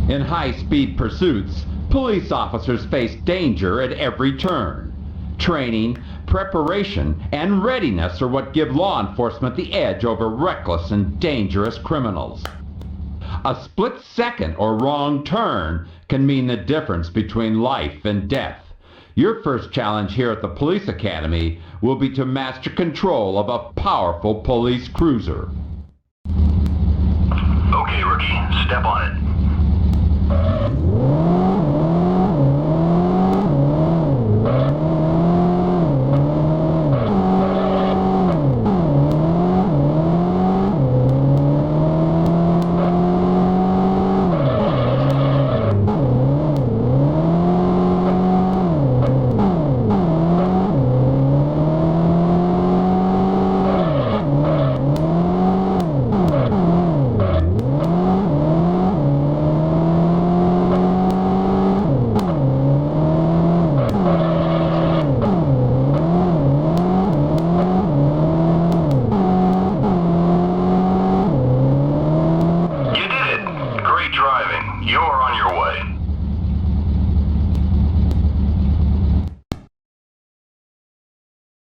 In high-speed pursuits, police officers face danger at every turn. Training, preparation, and readiness are what give law enforcement the edge over reckless and dangerous criminals. A split second or wrong turn can mean the difference between life and death. Your first challenge here at the Police Academy will be to master control of a powerful police cruiser. Okay, rookie, step on it.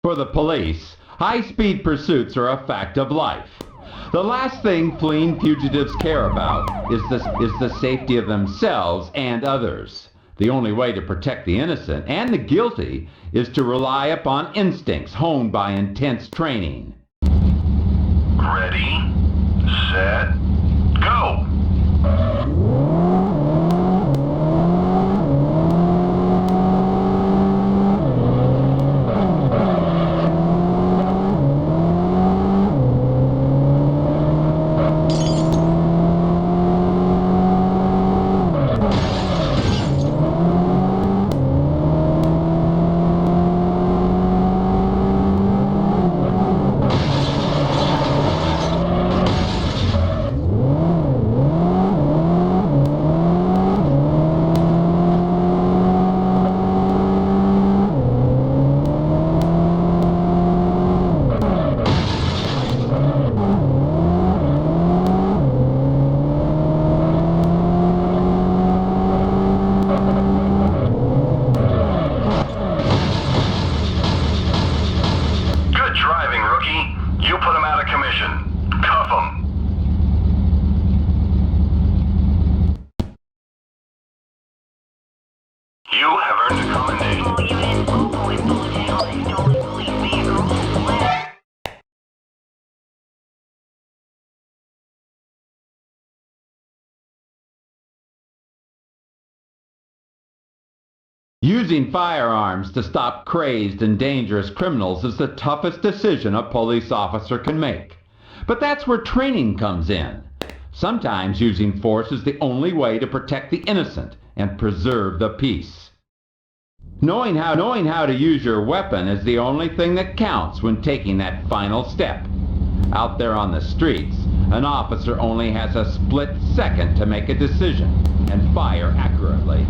For the police, high-speed pursuits are a fact of life. The last thing fleeing fugitives care about is the safety of themselves and others. The only way to protect the innocent and the guilty is to rely upon instincts honed by intense training. Ready, set, go! Using firearms to stop crazed and dangerous criminals is the toughest decision a police officer can make. But that's where training comes in. Sometimes using force is the only way to protect the innocent and preserve the peace. Knowing how to use your weapon is the only thing that counts when taking that final step. Out there on the streets, an officer only has a split second to make a decision and fire accurately.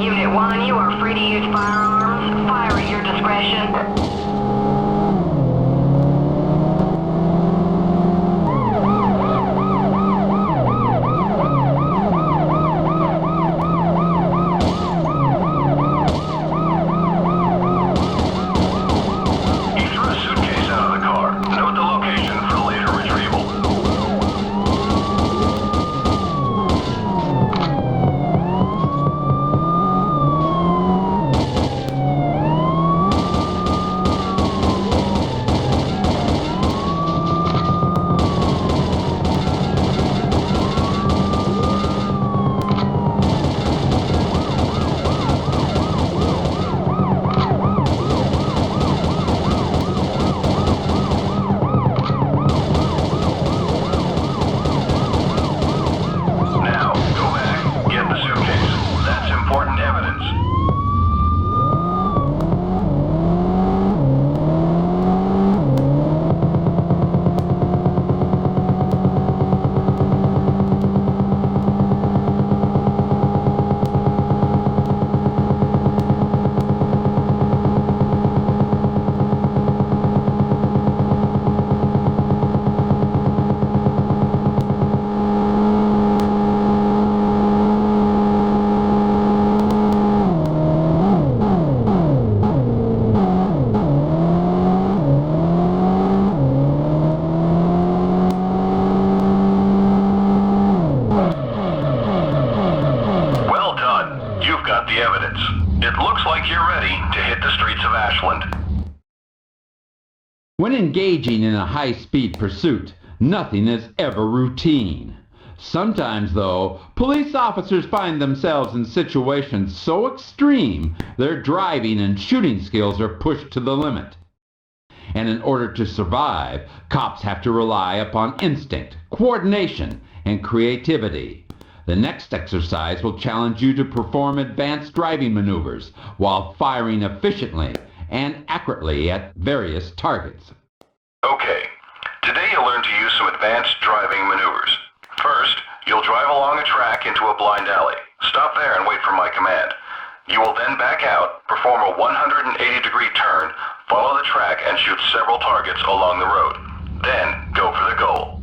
Unit 1, you are free to use firearms. Fire at your discretion. like you're ready to hit the streets of Ashland. When engaging in a high-speed pursuit, nothing is ever routine. Sometimes, though, police officers find themselves in situations so extreme their driving and shooting skills are pushed to the limit. And in order to survive, cops have to rely upon instinct, coordination, and creativity. The next exercise will challenge you to perform advanced driving maneuvers while firing efficiently and accurately at various targets. Okay, today you'll learn to use some advanced driving maneuvers. First, you'll drive along a track into a blind alley. Stop there and wait for my command. You will then back out, perform a 180-degree turn, follow the track, and shoot several targets along the road. Then, go for the goal.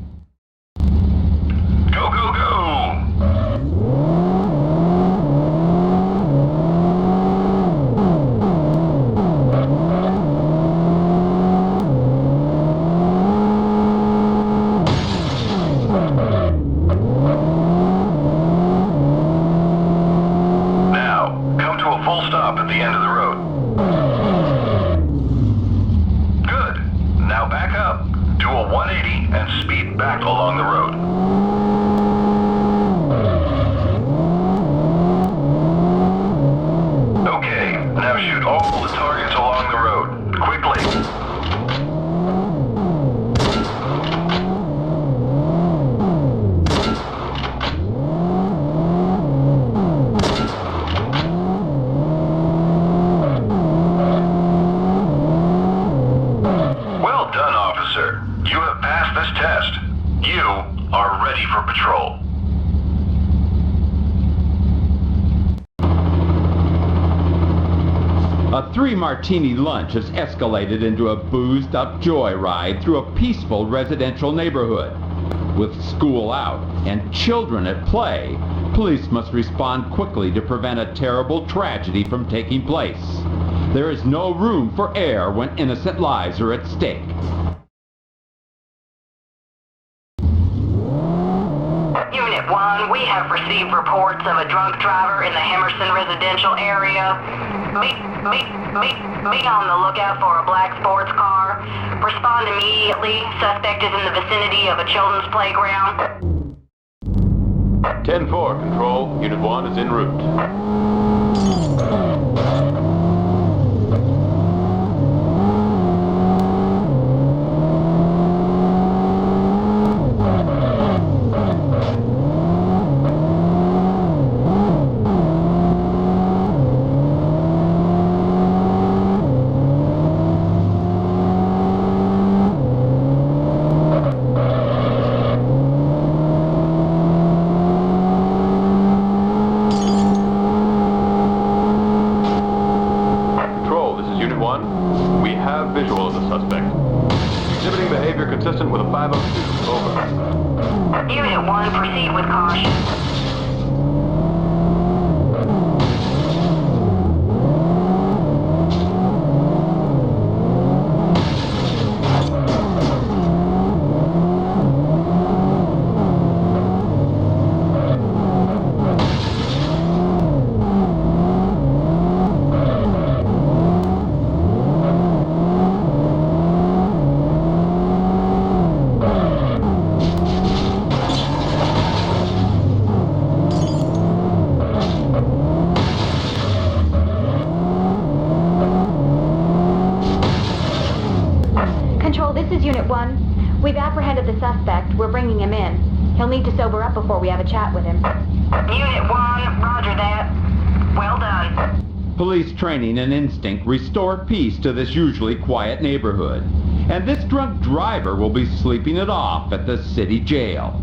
Go, go, go! A three-martini lunch has escalated into a boozed-up joyride through a peaceful residential neighborhood. With school out and children at play, police must respond quickly to prevent a terrible tragedy from taking place. There is no room for error when innocent lives are at stake. Unit 1, we have received reports of a drunk driver in the Hemerson residential area. Be on the lookout for a black sports car. Respond immediately. Suspect is in the vicinity of a children's playground. 10-4, Control. Unit 1 is en route. Consistent with a 502. Over. Unit 1, proceed with caution. We've apprehended the suspect. We're bringing him in. He'll need to sober up before we have a chat with him. Unit 1, roger that. Well done. Police training and instinct restore peace to this usually quiet neighborhood. And this drunk driver will be sleeping it off at the city jail.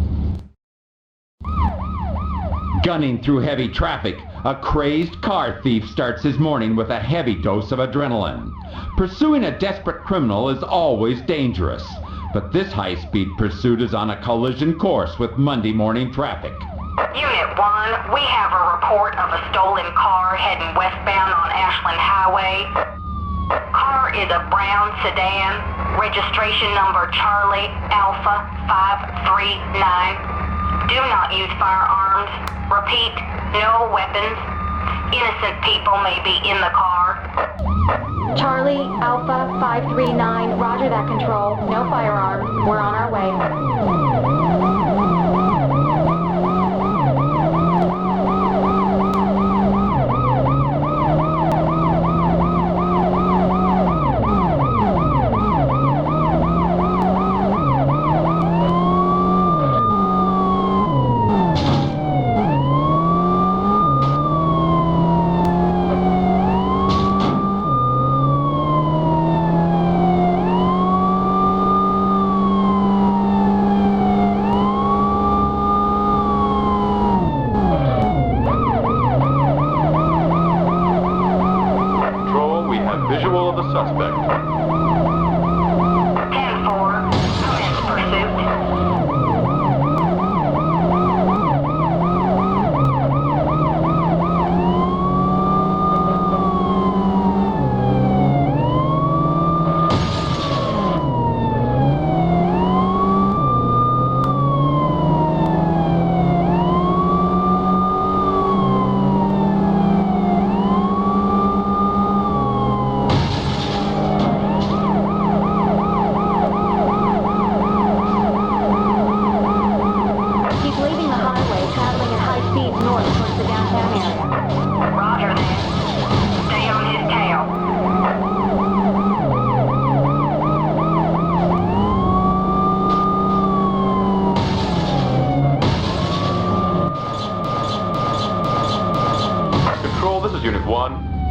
Gunning through heavy traffic, a crazed car thief starts his morning with a heavy dose of adrenaline. Pursuing a desperate criminal is always dangerous. But this high-speed pursuit is on a collision course with Monday morning traffic. Unit 1, we have a report of a stolen car heading westbound on Ashland Highway. Car is a brown sedan, registration number Charlie Alpha 539. Do not use firearms. Repeat, no weapons. Innocent people may be in the car. Charlie, Alpha 539, roger that, control. No firearms. We're on our way. Visual of the suspect. 10-4, commence pursuit.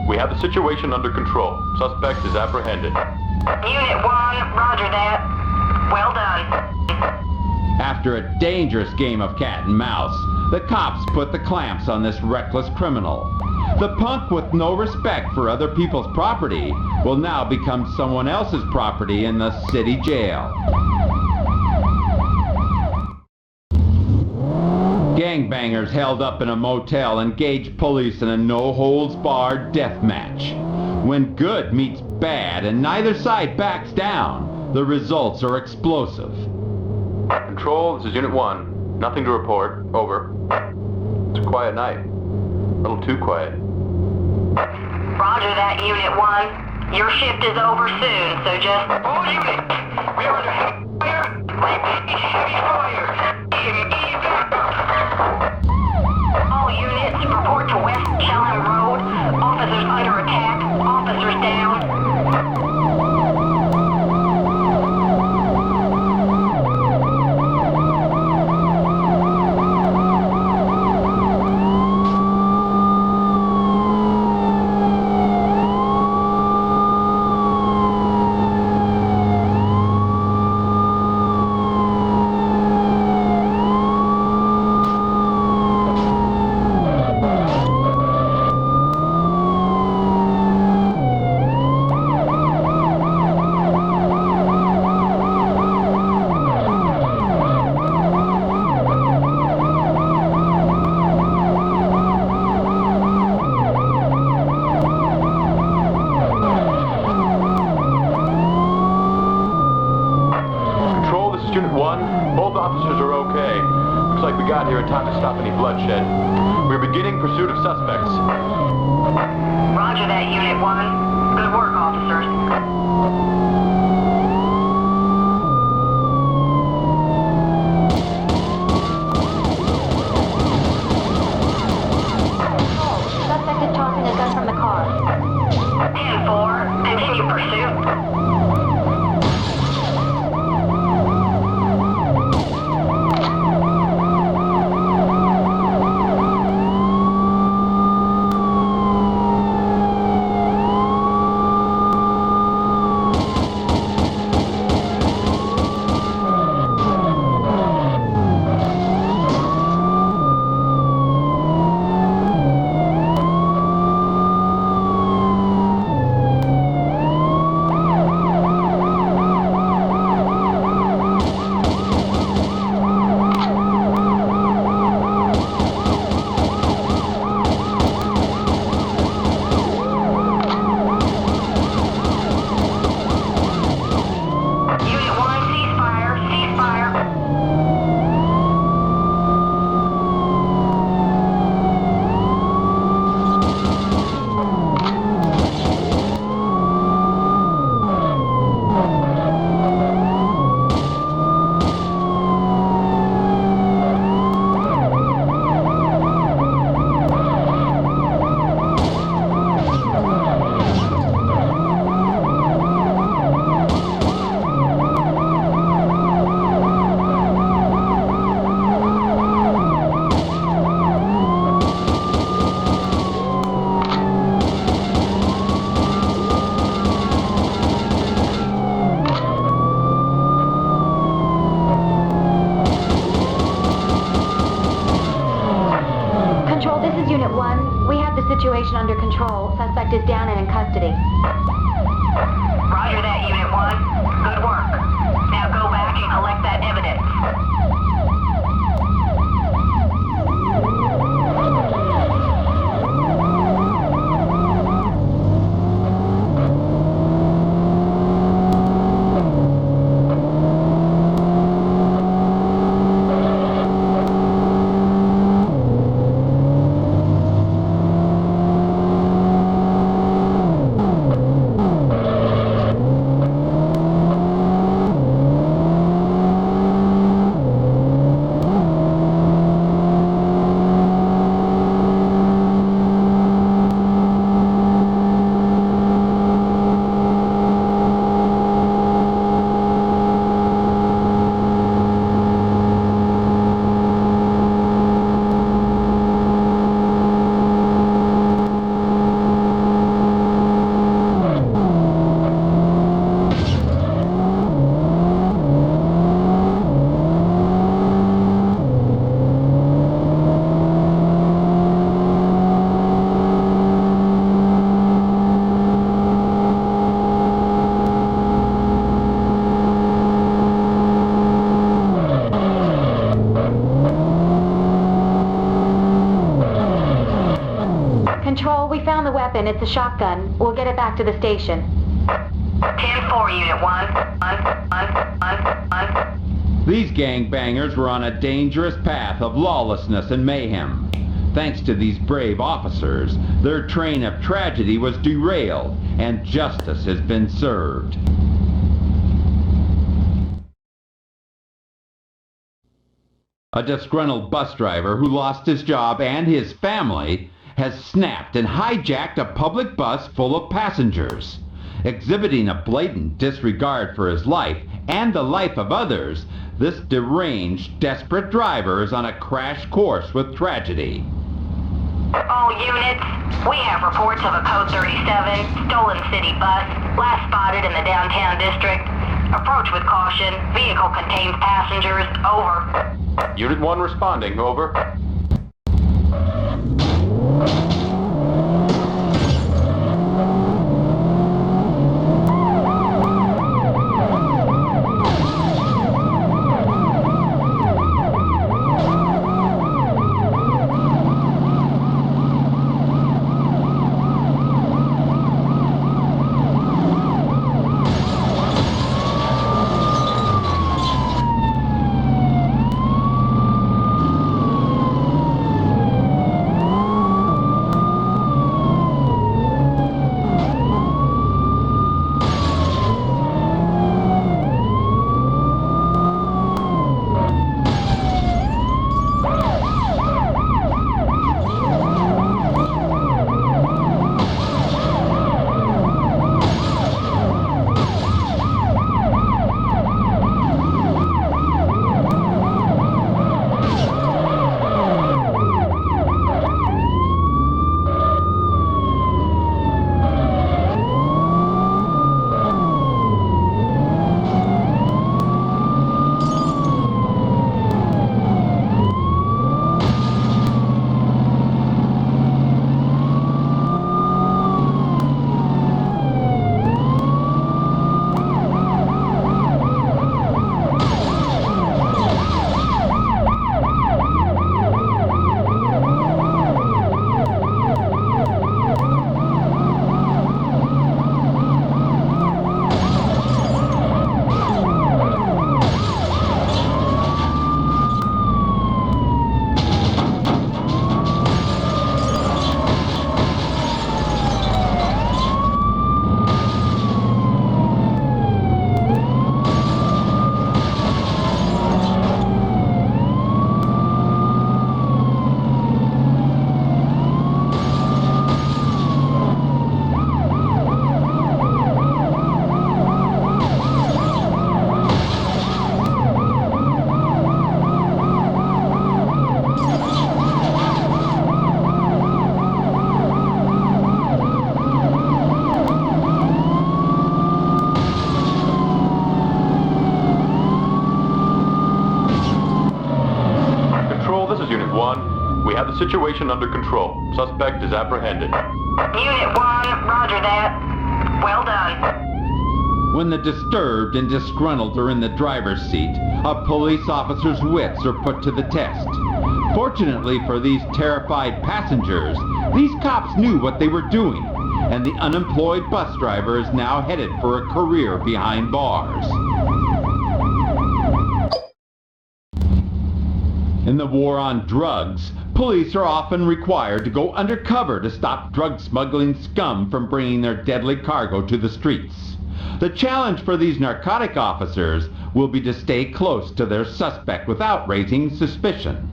We have the situation under control. Suspect is apprehended. Unit 1, roger that. Well done. After a dangerous game of cat and mouse, the cops put the clamps on this reckless criminal. The punk with no respect for other people's property will now become someone else's property in the city jail. Gangbangers held up in a motel engaged police in a no-holds-barred deathmatch. When good meets bad and neither side backs down, the results are explosive. Control, this is Unit 1. Nothing to report. Over. It's a quiet night. A little too quiet. Roger that, Unit 1. Your shift is over soon, so just... All units! We are under heavy fire! Repeat, heavy fire! All units, report to West Chelham Road. Officers under attack. Officers down. Bloodshed. We're beginning pursuit of suspects. Roger that, Unit 1. Good work, officers. Suspect is tossing a gun from the car. 10-4, continue pursuit. situation under control. Suspect is down and in custody. Roger that, Unit 1. Good work. Now go back and collect that evidence. Control, we found the weapon. It's a shotgun. We'll get it back to the station. 10-4, Unit 1. These gangbangers were on a dangerous path of lawlessness and mayhem. Thanks to these brave officers, their train of tragedy was derailed and justice has been served. A disgruntled bus driver who lost his job and his family has snapped and hijacked a public bus full of passengers. Exhibiting a blatant disregard for his life and the life of others, this deranged, desperate driver is on a crash course with tragedy. All units, we have reports of a Code 37 stolen city bus, last spotted in the downtown district. Approach with caution. Vehicle contains passengers. Over. Unit 1 responding. Over. We have the situation under control. Suspect is apprehended. Unit 1, roger that. Well done. When the disturbed and disgruntled are in the driver's seat, a police officer's wits are put to the test. Fortunately for these terrified passengers, these cops knew what they were doing, and the unemployed bus driver is now headed for a career behind bars. In the war on drugs, police are often required to go undercover to stop drug smuggling scum from bringing their deadly cargo to the streets. The challenge for these narcotic officers will be to stay close to their suspect without raising suspicion.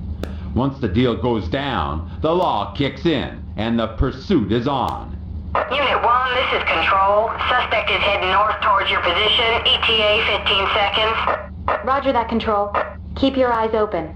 Once the deal goes down, the law kicks in, and the pursuit is on. Unit 1, this is Control. Suspect is heading north towards your position. ETA 15 seconds. Roger that, Control. Keep your eyes open.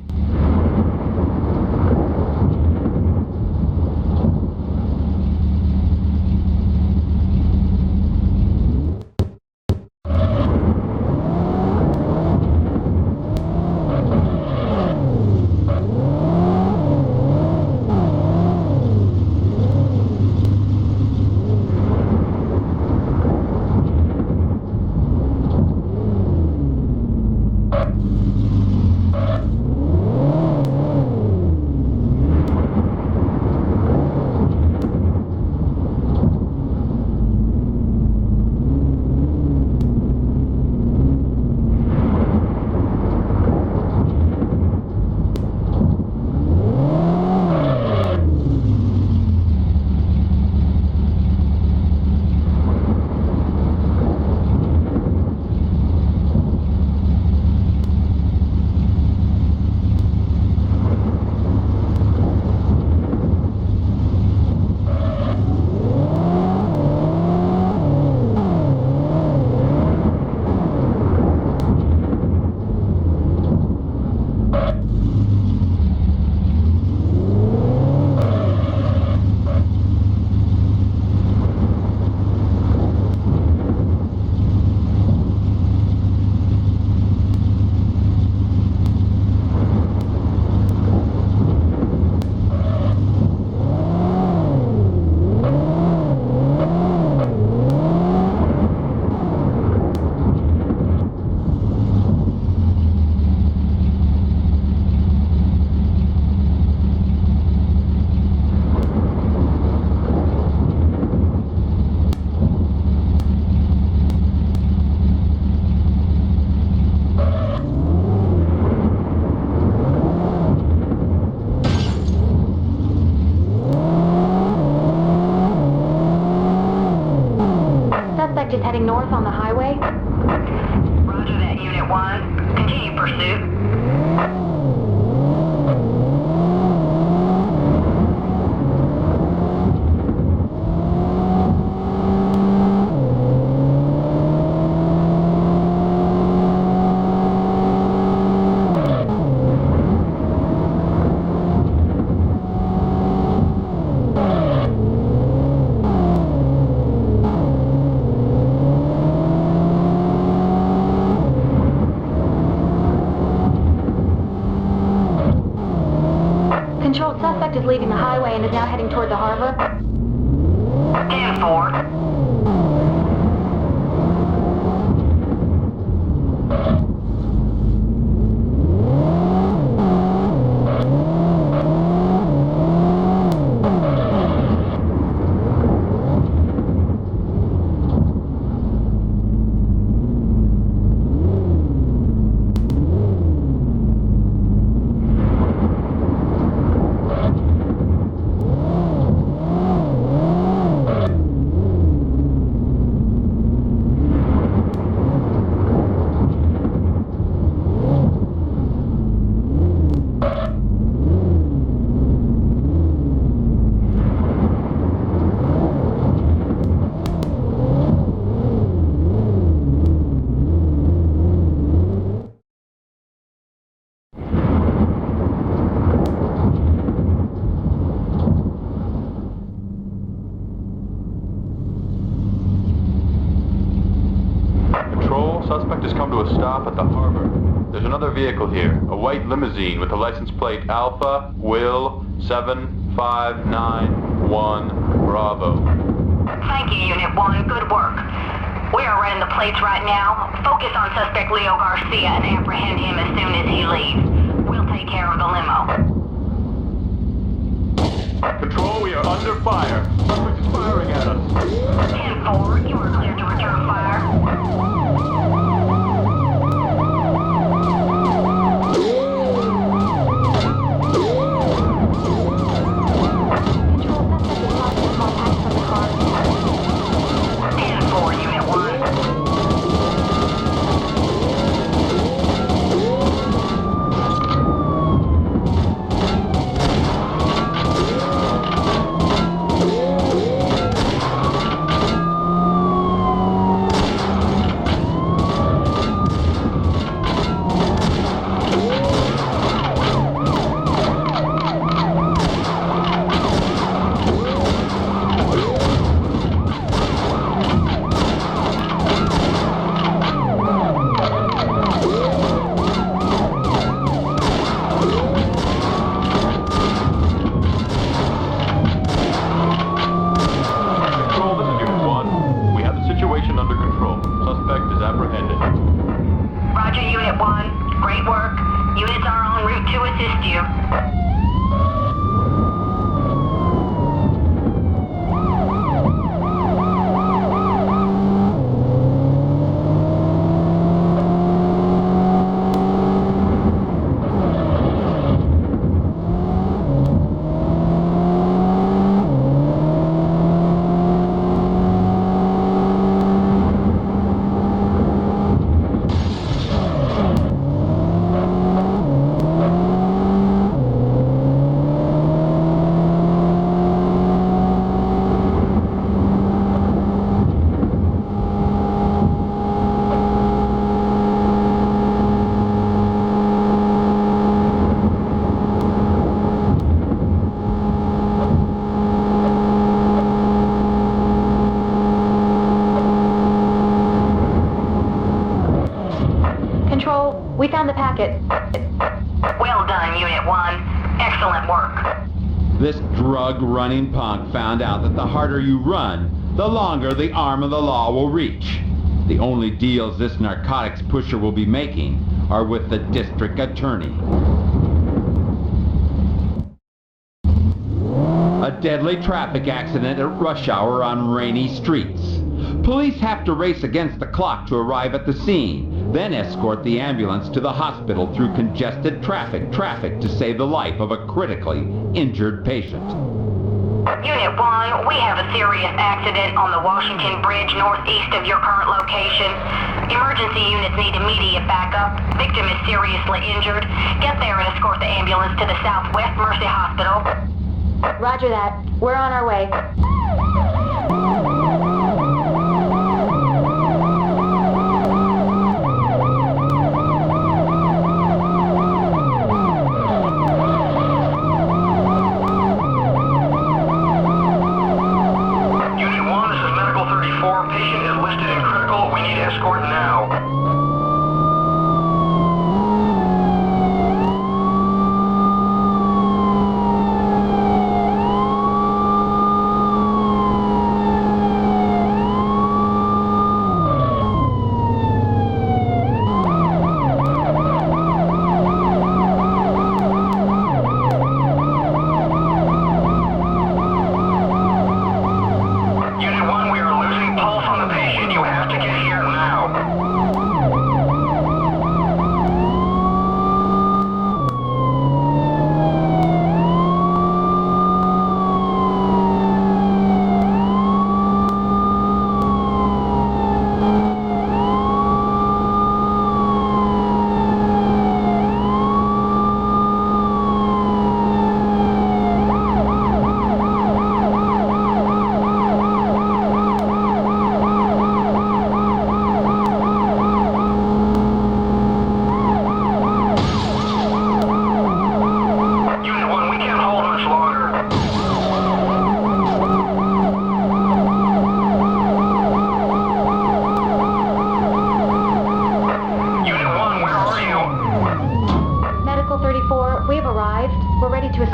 Is heading north on the highway. Roger that, Unit 1. Continue pursuit. Suspect is leaving the highway and is now heading toward the harbor. 10-4. Suspect has come to a stop at the harbor. there's another vehicle here. A white limousine with the license plate Alpha Will 7591 Bravo. Thank you, Unit 1. Good work. We are running the plates right now. Focus on suspect Leo Garcia and apprehend him as soon as he leaves. We'll take care of the limo. Control, we are under fire. Suspect is firing at us. 10-4, you are cleared to return fire. We found the packet. Well done, Unit 1. Excellent work. This drug-running punk found out that the harder you run, the longer the arm of the law will reach. The only deals this narcotics pusher will be making are with the district attorney. A deadly traffic accident at rush hour on rainy streets. Police have to race against the clock to arrive at the scene, then escort the ambulance to the hospital through congested traffic to save the life of a critically injured patient. Unit 1, we have a serious accident on the Washington Bridge northeast of your current location. Emergency units need immediate backup. Victim is seriously injured. Get there and escort the ambulance to the Southwest Mercy Hospital. Roger that. We're on our way.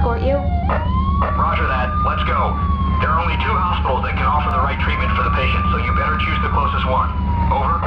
escort you? Roger that. Let's go. There are only 2 hospitals that can offer the right treatment for the patient, so you better choose the closest one. Over.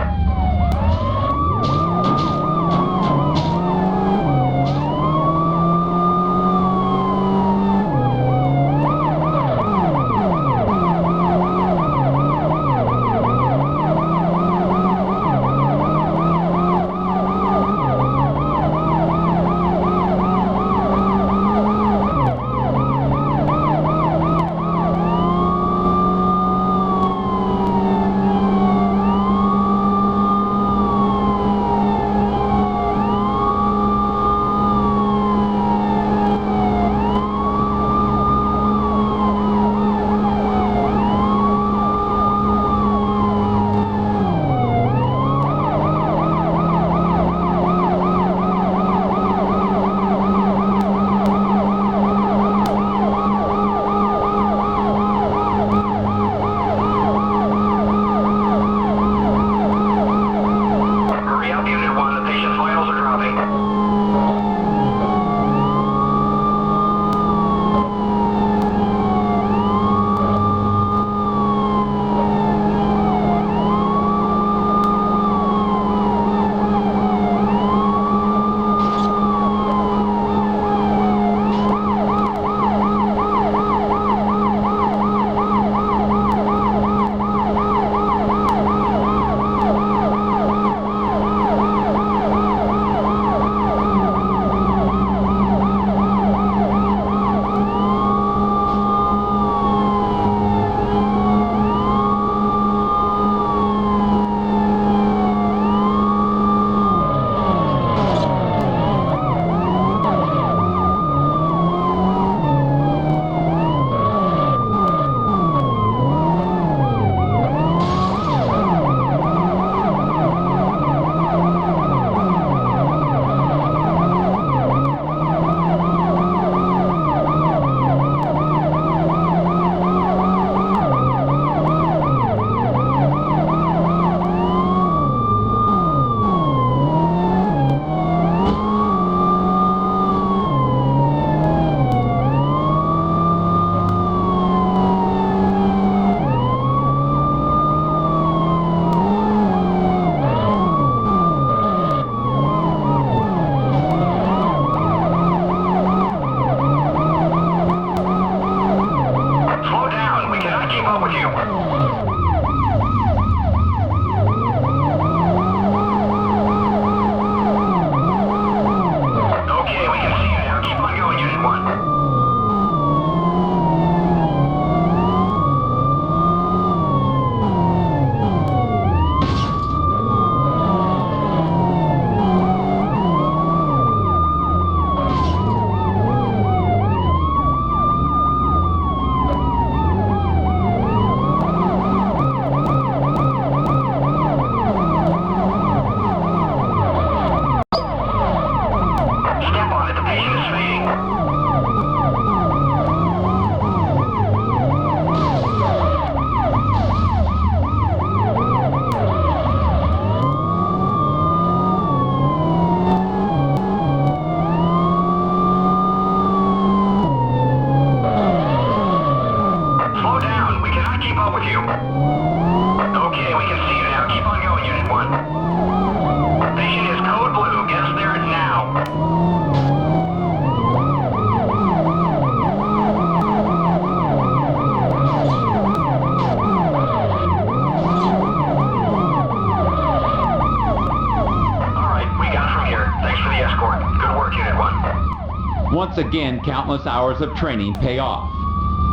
Once again, countless hours of training pay off.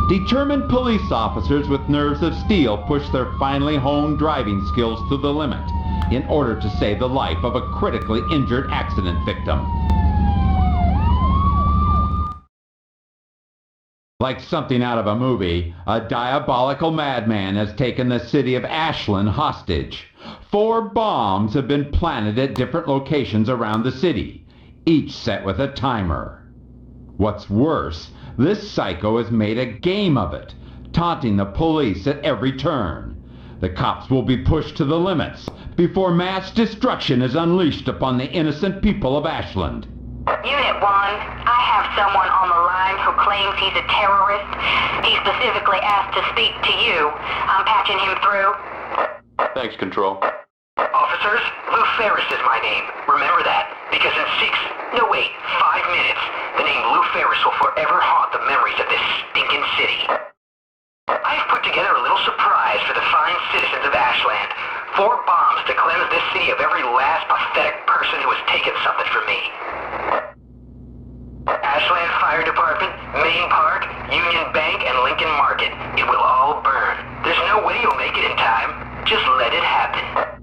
Determined police officers with nerves of steel push their finely honed driving skills to the limit in order to save the life of a critically injured accident victim. Like something out of a movie, a diabolical madman has taken the city of Ashland hostage. 4 bombs have been planted at different locations around the city, each set with a timer. What's worse, this psycho has made a game of it, taunting the police at every turn. The cops will be pushed to the limits before mass destruction is unleashed upon the innocent people of Ashland. Unit 1, I have someone on the line who claims he's a terrorist. He specifically asked to speak to you. I'm patching him through. Thanks, Control. Officers, Lou Ferris is my name. Remember that, because in 5 minutes, the name Lou Ferris will forever haunt the memories of this stinking city. I've put together a little surprise for the fine citizens of Ashland. 4 bombs to cleanse this city of every last pathetic person who has taken something from me. Ashland Fire Department, Main Park, Union Bank, and Lincoln Market. It will all burn. There's no way you'll make it in time. Just let it happen.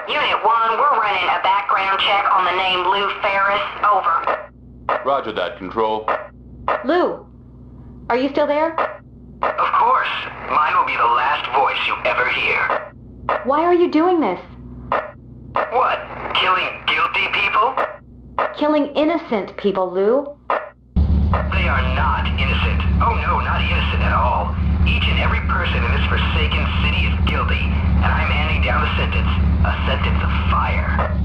Unit 1, we're running a background check on the name Lou Ferris. Over. Roger that, Control. Lou, are you still there? Of course. Mine will be the last voice you ever hear. Why are you doing this? What? Killing guilty people? Killing innocent people, Lou. They are not innocent. Oh no, not innocent at all. Each and every person in this forsaken city is guilty, and I'm handing down a sentence. A sentence of fire.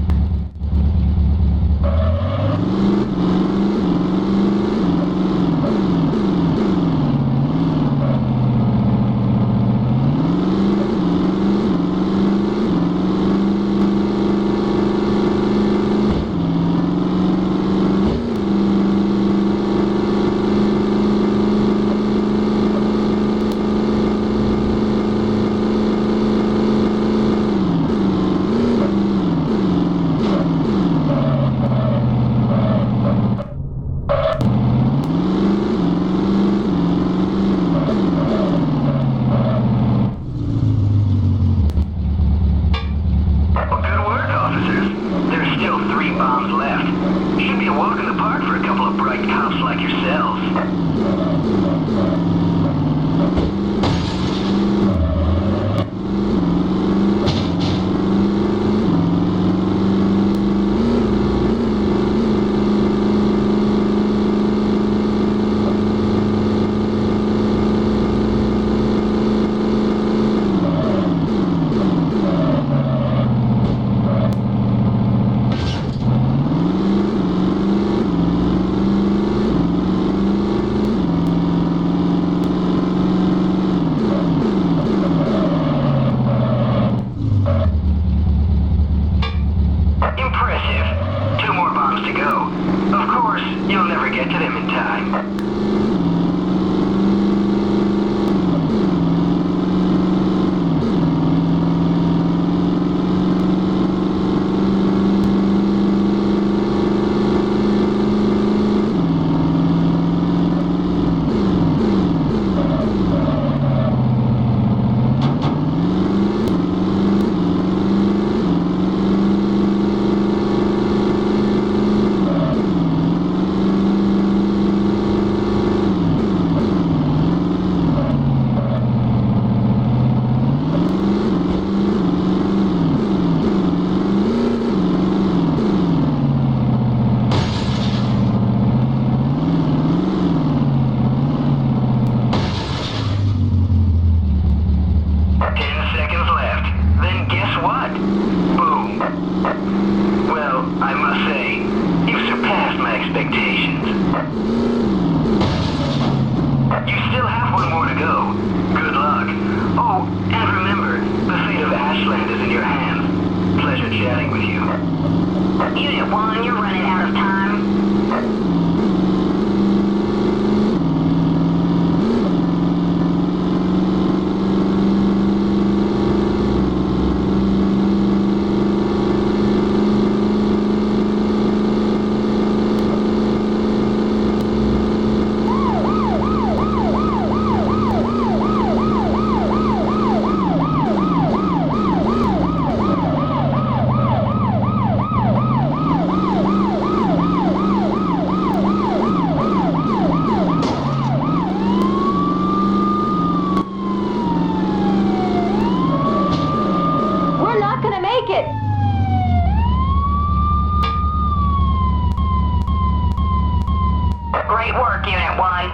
Great work, Unit 1.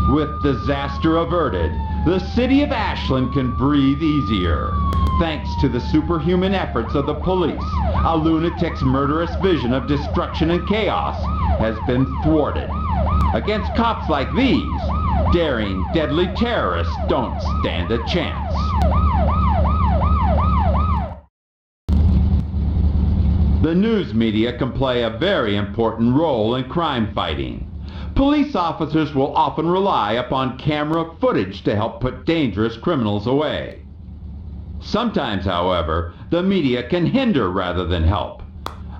With disaster averted, the city of Ashland can breathe easier. Thanks to the superhuman efforts of the police, a lunatic's murderous vision of destruction and chaos has been thwarted. Against cops like these, daring, deadly terrorists don't stand a chance. The news media can play a very important role in crime fighting. Police officers will often rely upon camera footage to help put dangerous criminals away. Sometimes, however, the media can hinder rather than help.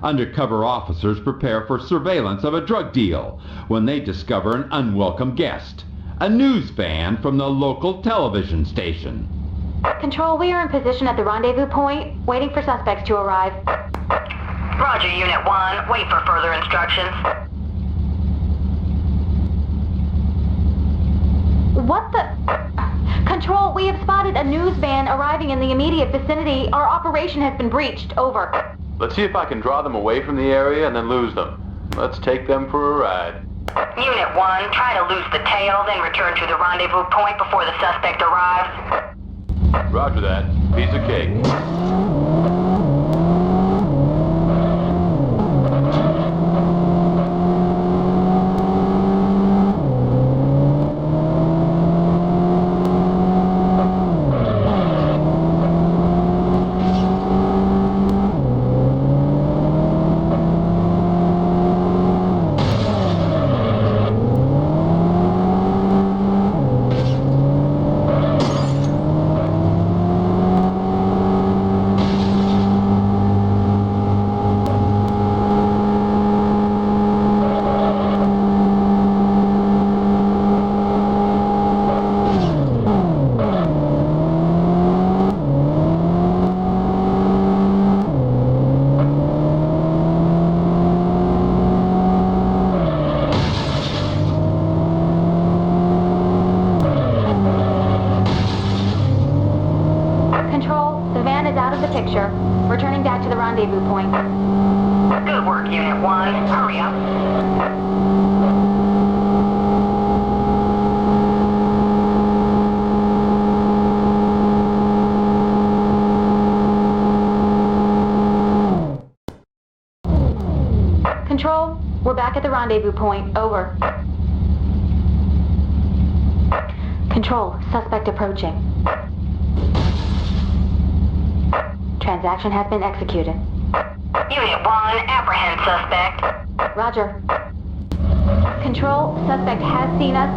Undercover officers prepare for surveillance of a drug deal when they discover an unwelcome guest, a news fan from the local television station. Control, we are in position at the rendezvous point, waiting for suspects to arrive. Roger, Unit 1. Wait for further instructions. What the... Control, we have spotted a news van arriving in the immediate vicinity. Our operation has been breached. Over. Let's see if I can draw them away from the area and then lose them. Let's take them for a ride. Unit 1, try to lose the tail, then return to the rendezvous point before the suspect arrives. Roger that. Piece of cake. Returning back to the rendezvous point. Good work, Unit 1. Hurry up. Control, we're back at the rendezvous point. Over. Control, suspect approaching. Transaction has been executed. Unit 1, apprehend suspect. Roger. Control, suspect has seen us.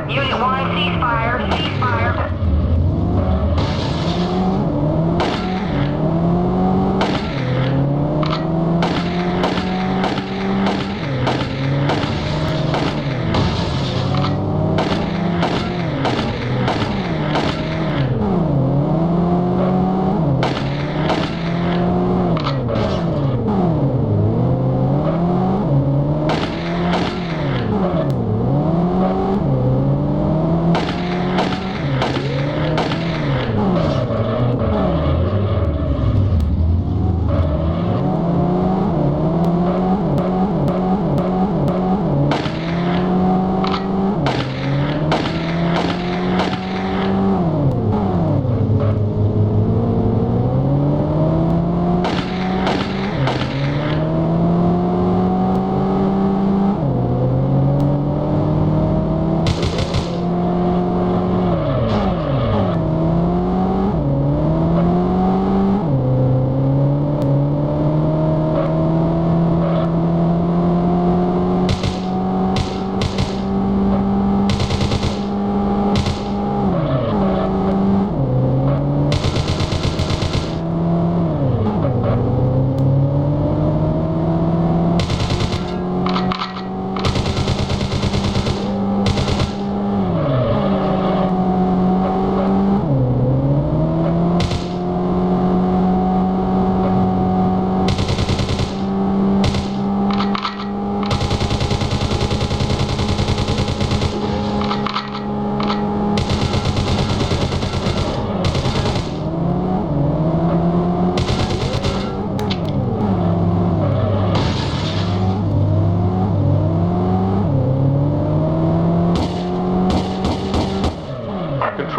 Unit 1, ceasefire, ceasefire.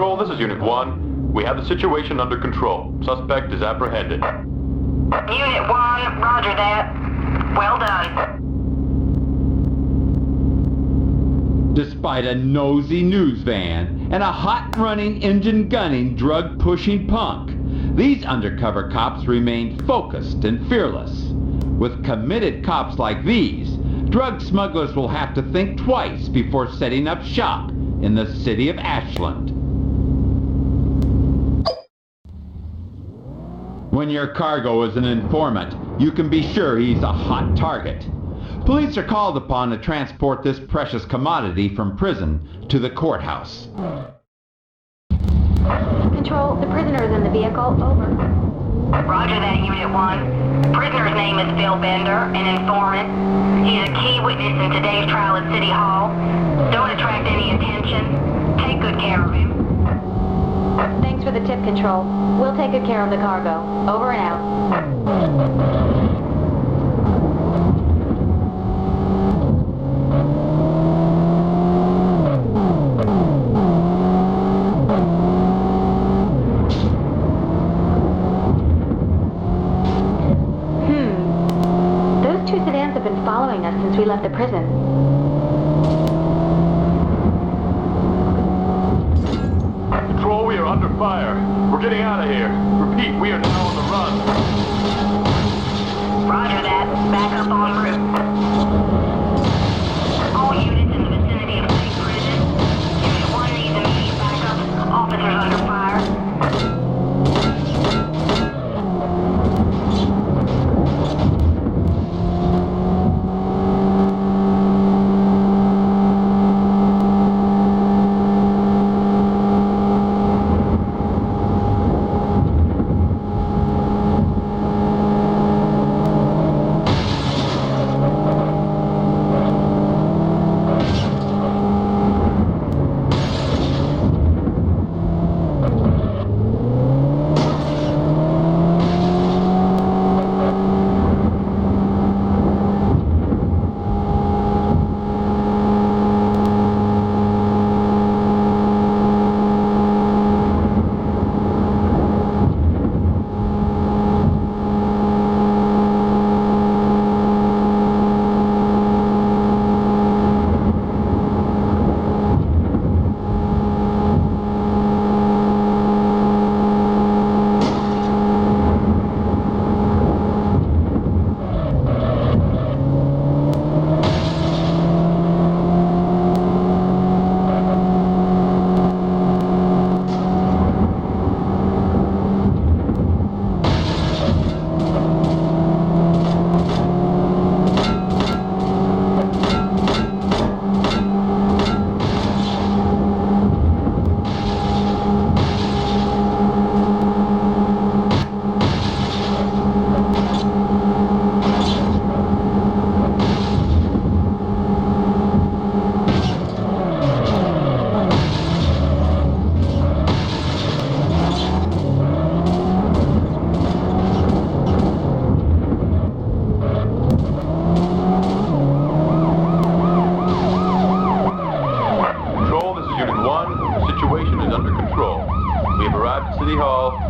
Control, this is Unit 1. We have the situation under control. Suspect is apprehended. Unit 1, roger that. Well done. Despite a nosy news van and a hot-running, engine-gunning, drug-pushing punk, these undercover cops remain focused and fearless. With committed cops like these, drug smugglers will have to think twice before setting up shop in the city of Ashland. When your cargo is an informant, you can be sure he's a hot target. Police are called upon to transport this precious commodity from prison to the courthouse. Control, the prisoner is in the vehicle. Over. Roger that, Unit 1. Prisoner's name is Phil Bender, an informant. He's a key witness in today's trial at City Hall. Don't attract any attention. Take good care of him. Thanks for the tip, Control. We'll take good care of the cargo. Over and out. Those two sedans have been following us since we left the prison. Control, we are under fire. We're getting out of here. Repeat, we are now on the run. Roger that. Back up en route. All units in the vicinity of State Prison. Unit 1 needs immediate backup. Officers under fire.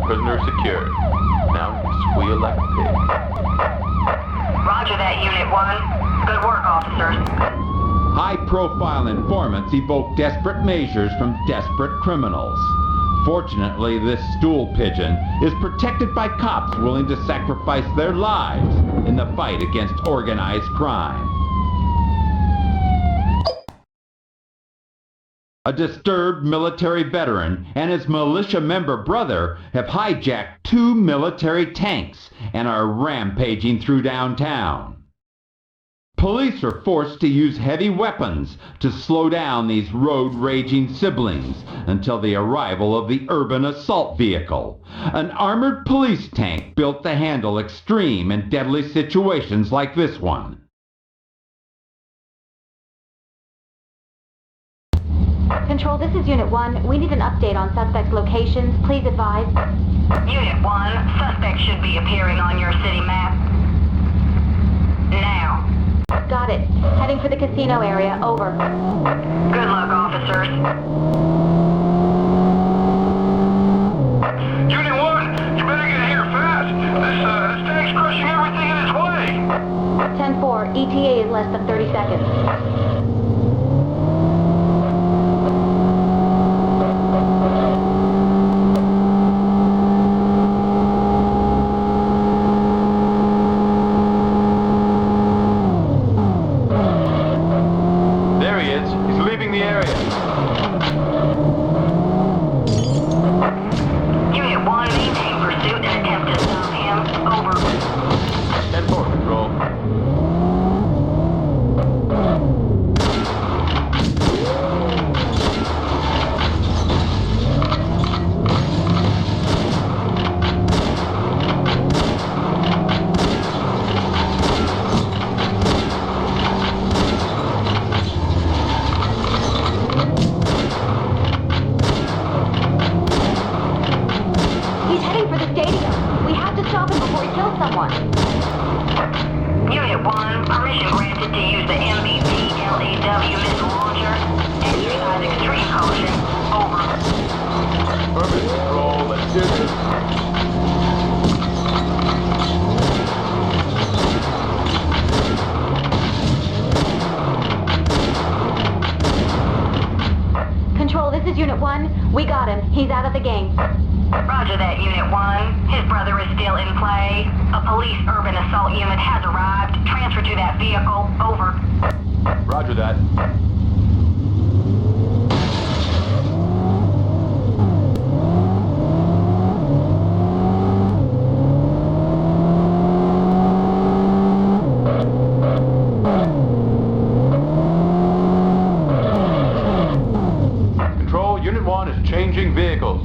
Prisoner secured. Now squeal like a pig. Roger that, Unit 1. Good work, officers. High-profile informants evoke desperate measures from desperate criminals. Fortunately, this stool pigeon is protected by cops willing to sacrifice their lives in the fight against organized crime. A disturbed military veteran and his militia member brother have hijacked 2 military tanks and are rampaging through downtown. Police are forced to use heavy weapons to slow down these road-raging siblings until the arrival of the urban assault vehicle, an armored police tank built to handle extreme and deadly situations like this one. Control, this is Unit 1. We need an update on suspects' locations. Please advise. Unit 1, suspect should be appearing on your city map. Now. Got it. Heading for the casino area. Over. Good luck, officers. less than 30 seconds. We got him. He's out of the game. Roger that, Unit 1. His brother is still in play. A police urban assault unit has arrived. Transfer to that vehicle. Over. Roger that. Changing vehicles.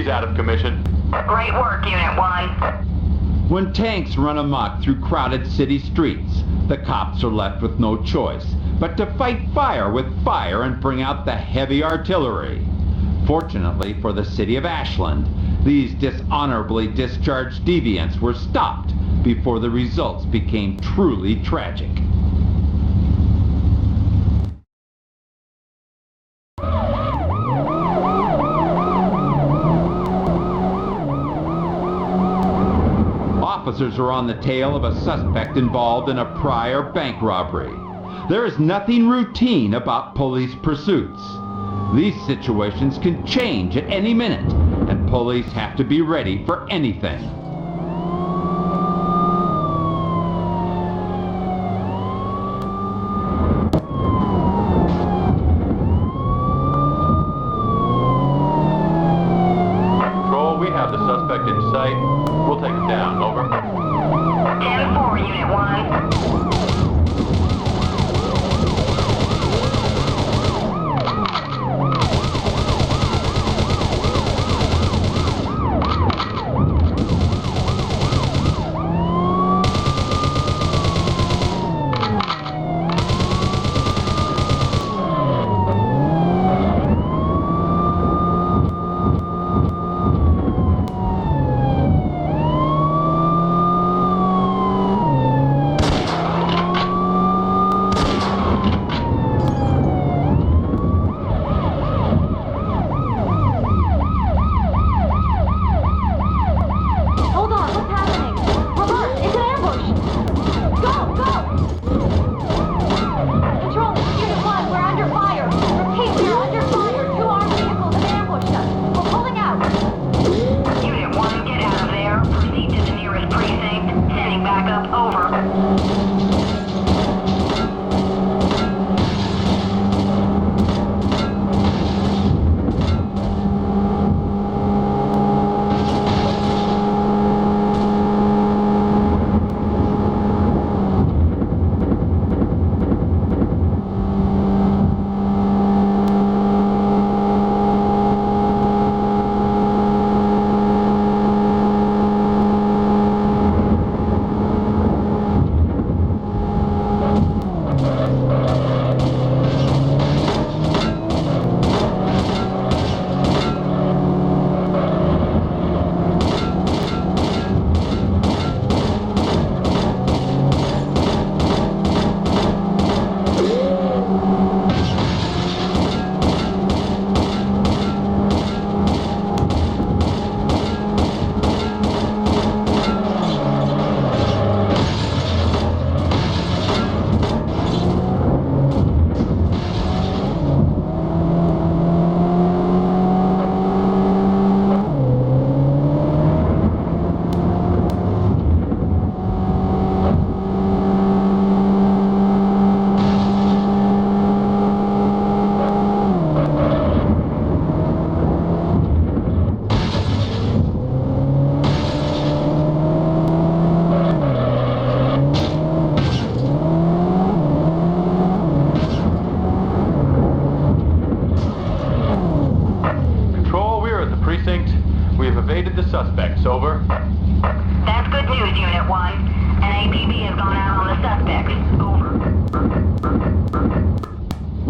Out of commission. Great work, Unit 1. When tanks run amok through crowded city streets, the cops are left with no choice but to fight fire with fire and bring out the heavy artillery. Fortunately for the city of Ashland, these dishonorably discharged deviants were stopped before the results became truly tragic. Officers are on the tail of a suspect involved in a prior bank robbery. There is nothing routine about police pursuits. These situations can change at any minute, and police have to be ready for anything. Control, we have the suspect in sight. We'll take him down. Over. 10-4, Unit 1.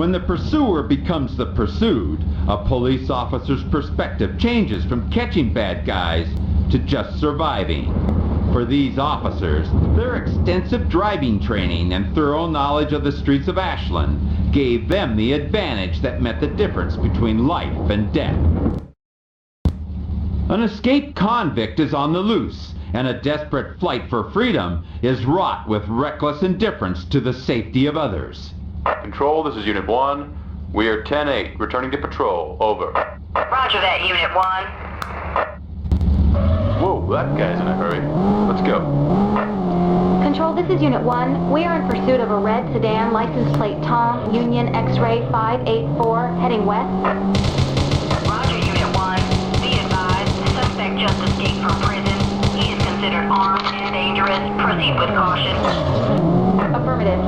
When the pursuer becomes the pursued, a police officer's perspective changes from catching bad guys to just surviving. For these officers, their extensive driving training and thorough knowledge of the streets of Ashland gave them the advantage that meant the difference between life and death. An escaped convict is on the loose, and a desperate flight for freedom is wrought with reckless indifference to the safety of others. Control, this is Unit 1. We are 10-8, returning to patrol. Over. Roger that, Unit 1. Whoa, that guy's in a hurry. Let's go. Control, this is Unit 1. We are in pursuit of a red sedan, license plate Tom, Union X-ray 584, heading west. Roger, Unit 1. Be advised, the suspect just escaped from prison. He is considered armed and dangerous. Proceed with caution. Affirmative.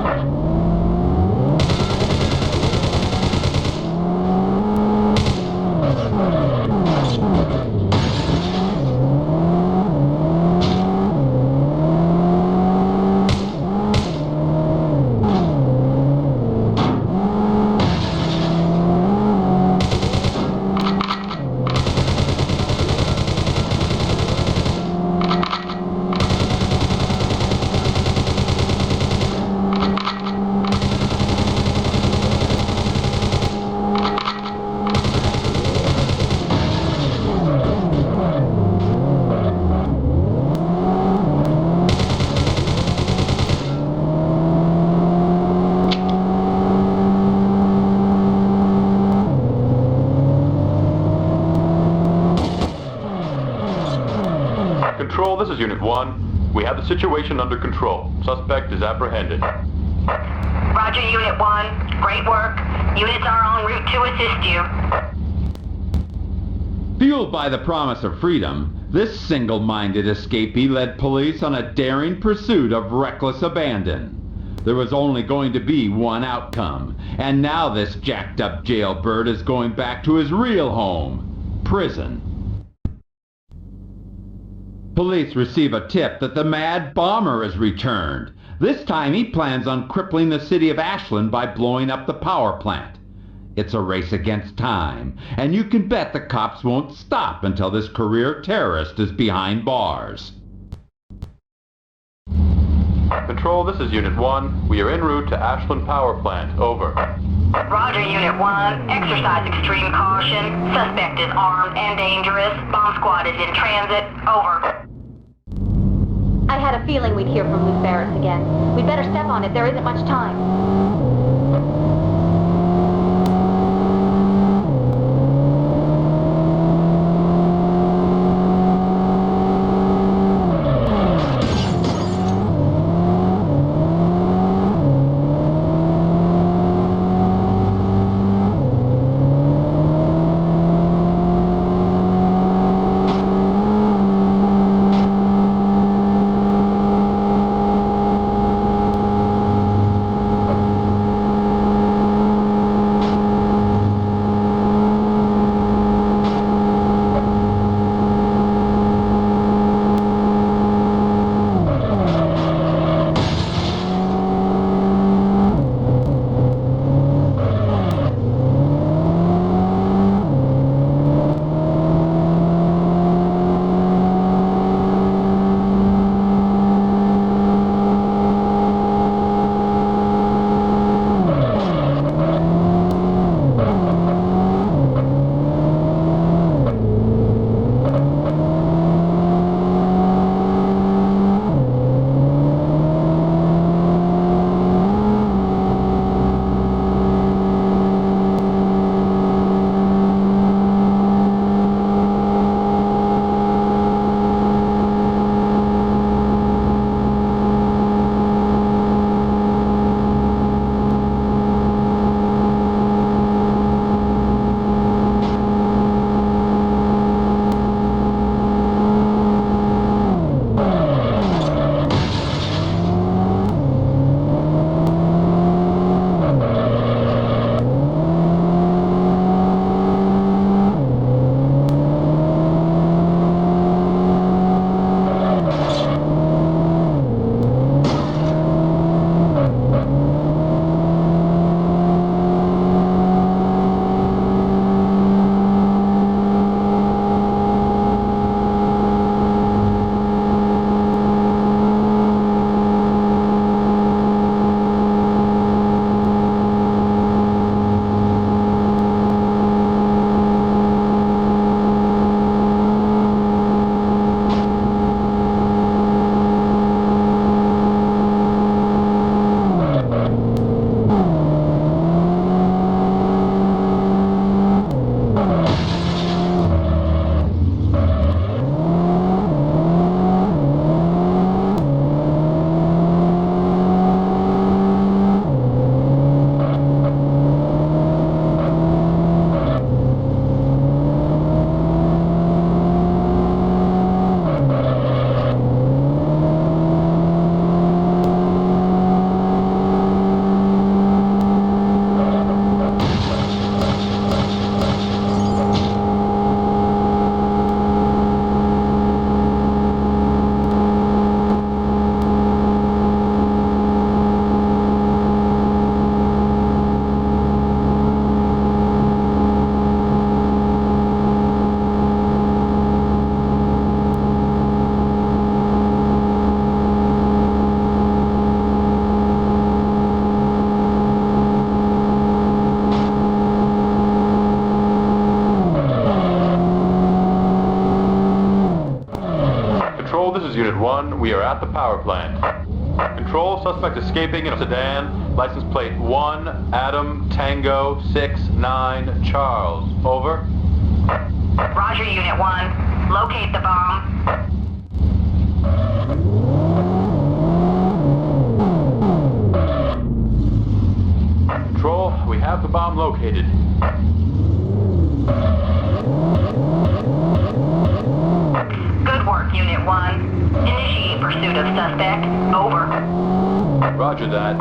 Control, this is Unit 1. We have the situation under control. Suspect is apprehended. Roger, Unit 1. Great work. Units are en route to assist you. Fueled by the promise of freedom, this single-minded escapee led police on a daring pursuit of reckless abandon. There was only going to be one outcome, and now this jacked-up jailbird is going back to his real home, prison. Police receive a tip that the Mad Bomber has returned. This time he plans on crippling the city of Ashland by blowing up the power plant. It's a race against time, and you can bet the cops won't stop until this career terrorist is behind bars. Control, this is Unit 1. We are en route to Ashland Power Plant. Over. Roger, Unit 1. Exercise extreme caution. Suspect is armed and dangerous. Bomb squad is in transit. Over. I had a feeling we'd hear from Lou Ferris again. We'd better step on it. There isn't much time. 1, we are at the power plant. Control, suspect escaping in a sedan, license plate 1, Adam, Tango, 6, 9, Charles. Over. Roger, Unit 1. Locate the bomb. Control, we have the bomb located. Good work, Unit 1. Initiate pursuit of suspect. Over. Roger that.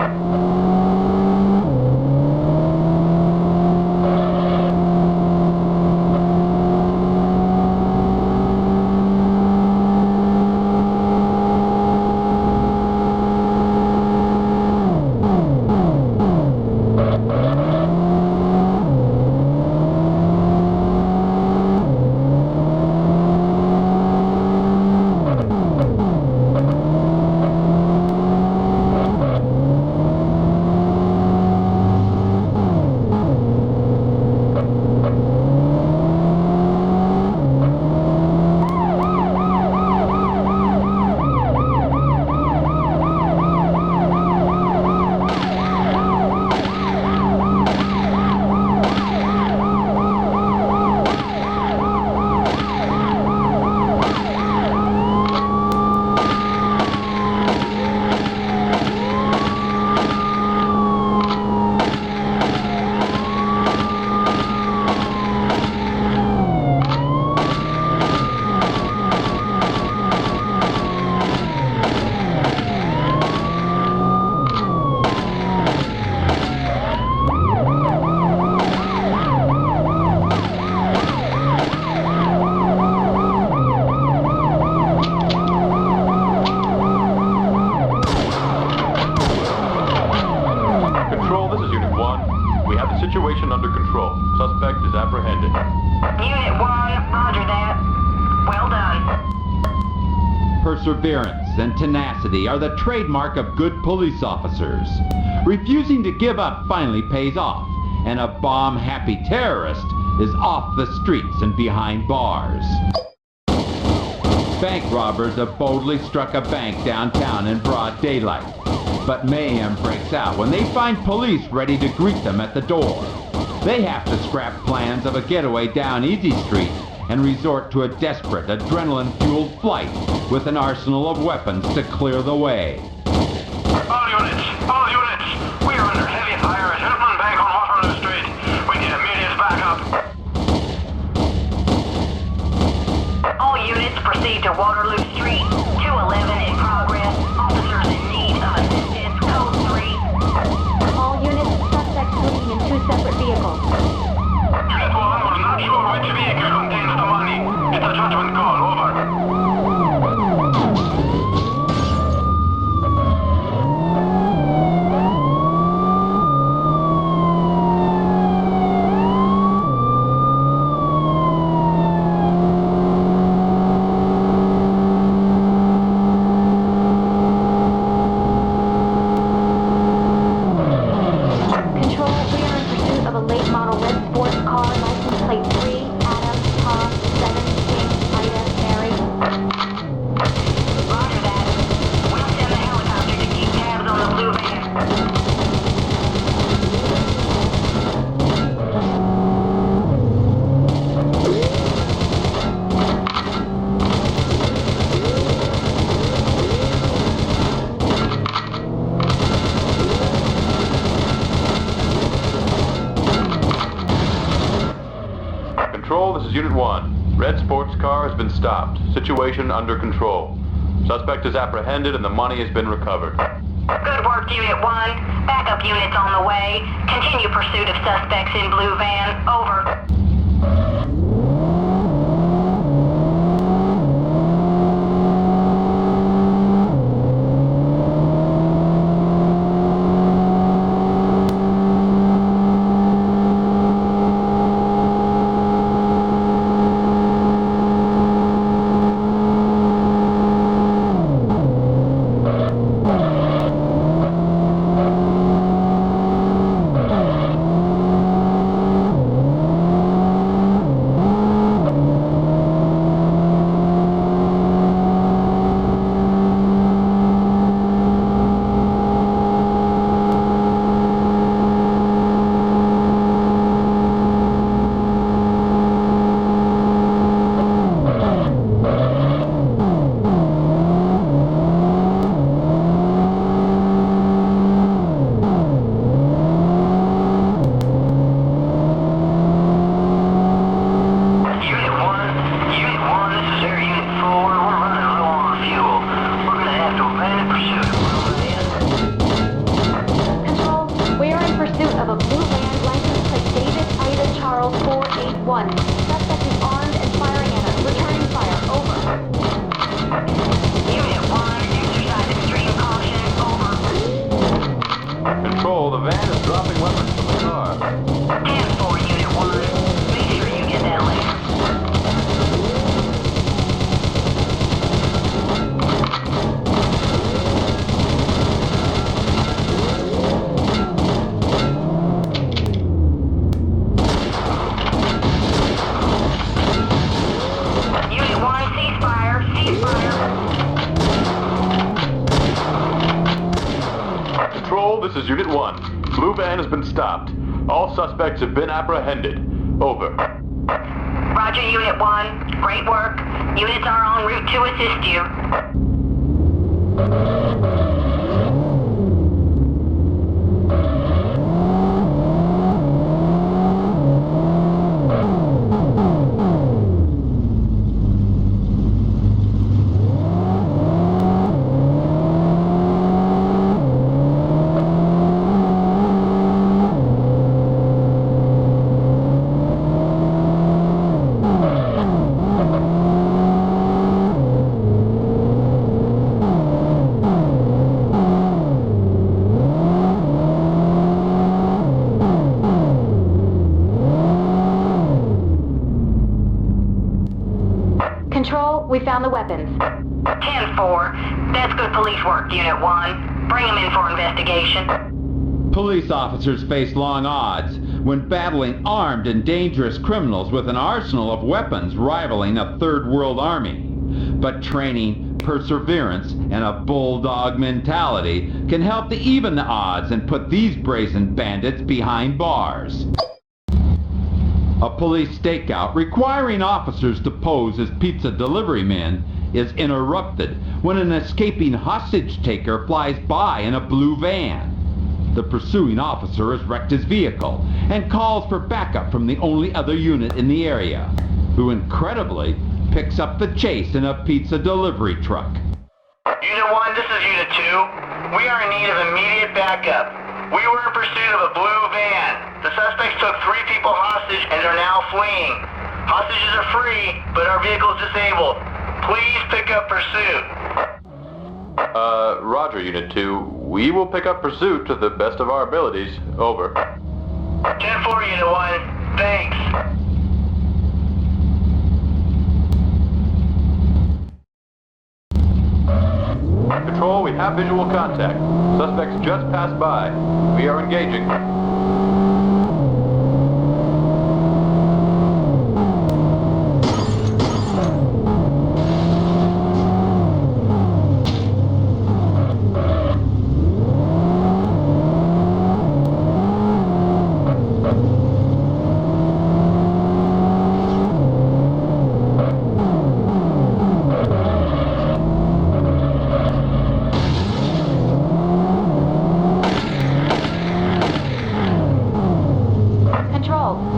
Situation under control. Suspect is apprehended. Unit 1, roger that. Well done. Perseverance and tenacity are the trademark of good police officers. Refusing to give up finally pays off, and a bomb-happy terrorist is off the streets and behind bars. Bank robbers have boldly struck a bank downtown in broad daylight. But mayhem breaks out when they find police ready to greet them at the door. They have to scrap plans of a getaway down Easy Street and resort to a desperate, adrenaline-fueled flight with an arsenal of weapons to clear the way. All units! We are under heavy fire at Hilton Bank on Waterloo Street. We need immediate backup. All units proceed to Waterloo Street. 211 in progress. Officers in need of assistance. Code 3. All units, suspects fleeing in 2 separate vehicles. Unit 1, we're not sure which vehicle contains the money. It's a judgment call. Over. This is Unit 1. Red sports car has been stopped. Situation under control. Suspect is apprehended and the money has been recovered. Good work, Unit 1. Backup units on the way. Continue pursuit of suspects in blue van. Over. 1. Suspect is armed and firing at us. Returning fire. Over. Unit 1, exercise extreme caution. Over. Control, the van is dropping weapons from the car. 10-4, Unit 1. Make sure you get that later. Unit 1, ceasefire. Ceasefire. Control, this is Unit 1. Blue van has been stopped. All suspects have been apprehended. Over. Roger, Unit 1. Great work. Units are en route to assist you. Control, we found the weapons. 10-4. That's good police work, Unit 1. Bring them in for investigation. Police officers face long odds when battling armed and dangerous criminals with an arsenal of weapons rivaling a third world army. But training, perseverance, and a bulldog mentality can help to even the odds and put these brazen bandits behind bars. A police stakeout requiring officers to pose as pizza delivery men is interrupted when an escaping hostage taker flies by in a blue van. The pursuing officer has wrecked his vehicle and calls for backup from the only other unit in the area, who incredibly picks up the chase in a pizza delivery truck. Unit 1, this is Unit 2. We are in need of immediate backup. We were in pursuit of a blue van. The suspects took 3 people hostage and are now fleeing. Hostages are free, but our vehicle is disabled. Please pick up pursuit. Roger, Unit 2. We will pick up pursuit to the best of our abilities. Over. 10-4, Unit 1. Thanks. Control, we have visual contact. Suspects just passed by. We are engaging.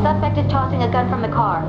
Suspect is tossing a gun from the car.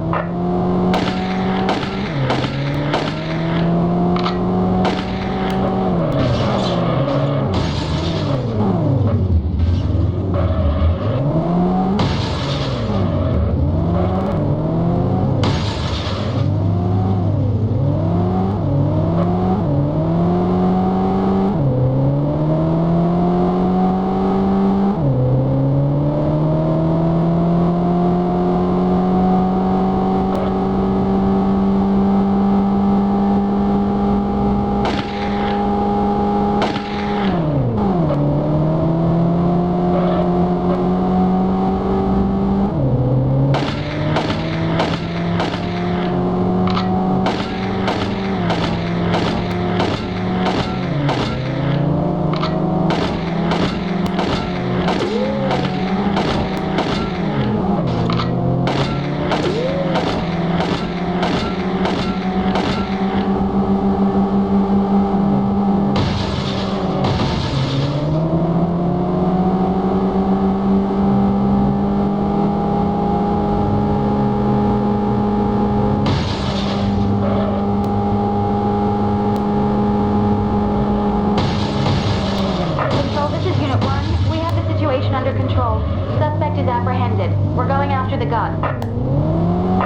Under control. Suspect is apprehended. We're going after the gun.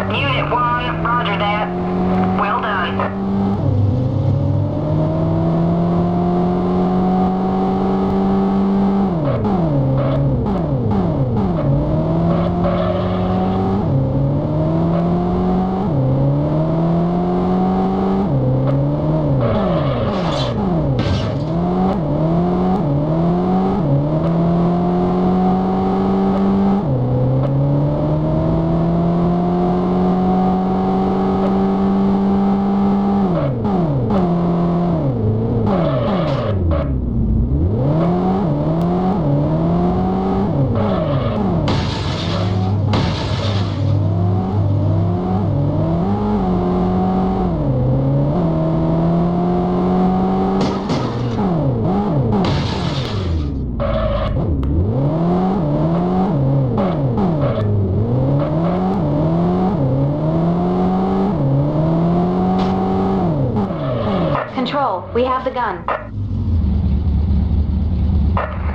Unit 1, roger that. Well done. We have the gun.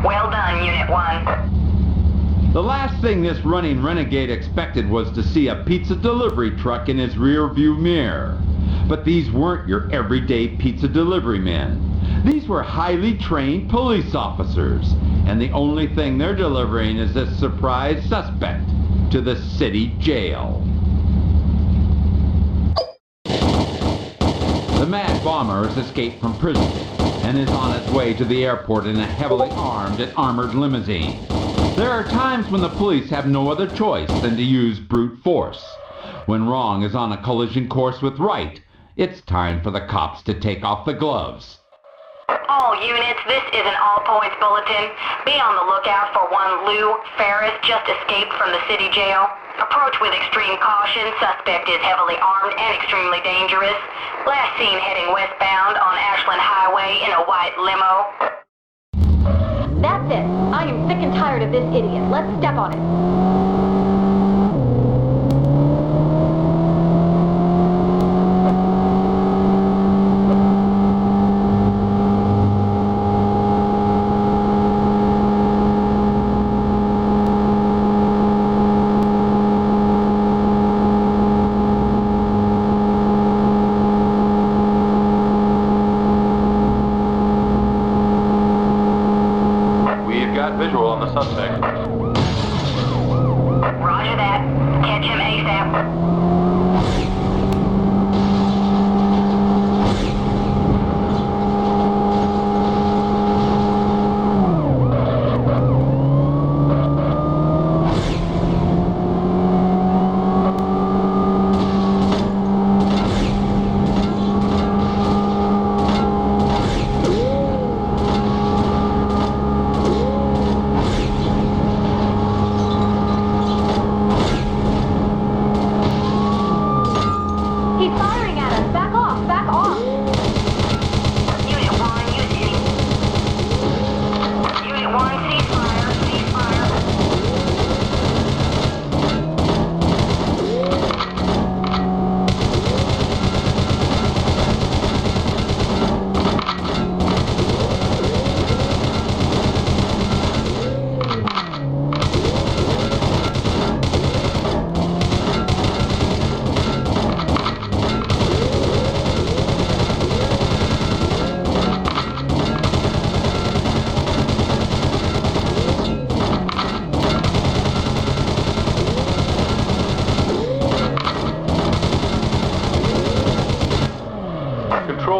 Well done, Unit 1. The last thing this running renegade expected was to see a pizza delivery truck in his rear-view mirror. But these weren't your everyday pizza delivery men. These were highly trained police officers, and the only thing they're delivering is this surprise suspect to the city jail. The Mad Bomber has escaped from prison and is on its way to the airport in a heavily armed and armored limousine. There are times when the police have no other choice than to use brute force. When wrong is on a collision course with right, it's time for the cops to take off the gloves. All units, this is an all-points bulletin. Be on the lookout for one Lou Ferris, just escaped from the city jail. Approach with extreme caution. Suspect is heavily armed and extremely dangerous. Last seen heading westbound on Ashland Highway in a white limo. That's it. I am sick and tired of this idiot. Let's step on it. Visual on the suspect. Roger that. Catch him ASAP.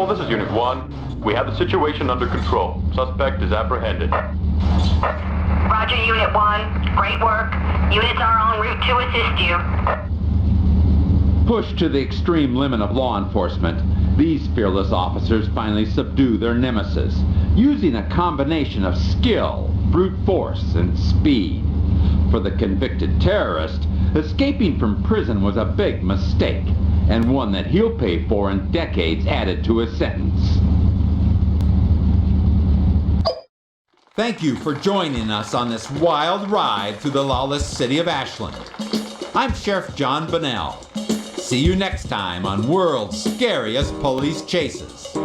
This is Unit 1. We have the situation under control. Suspect is apprehended. Roger, Unit 1. Great work. Units are en route to assist you. Pushed to the extreme limit of law enforcement, these fearless officers finally subdue their nemesis, using a combination of skill, brute force, and speed. For the convicted terrorist, escaping from prison was a big mistake, and one that he'll pay for in decades added to his sentence. Thank you for joining us on this wild ride through the lawless city of Ashland. I'm Sheriff John Bunnell. See you next time on World's Scariest Police Chases.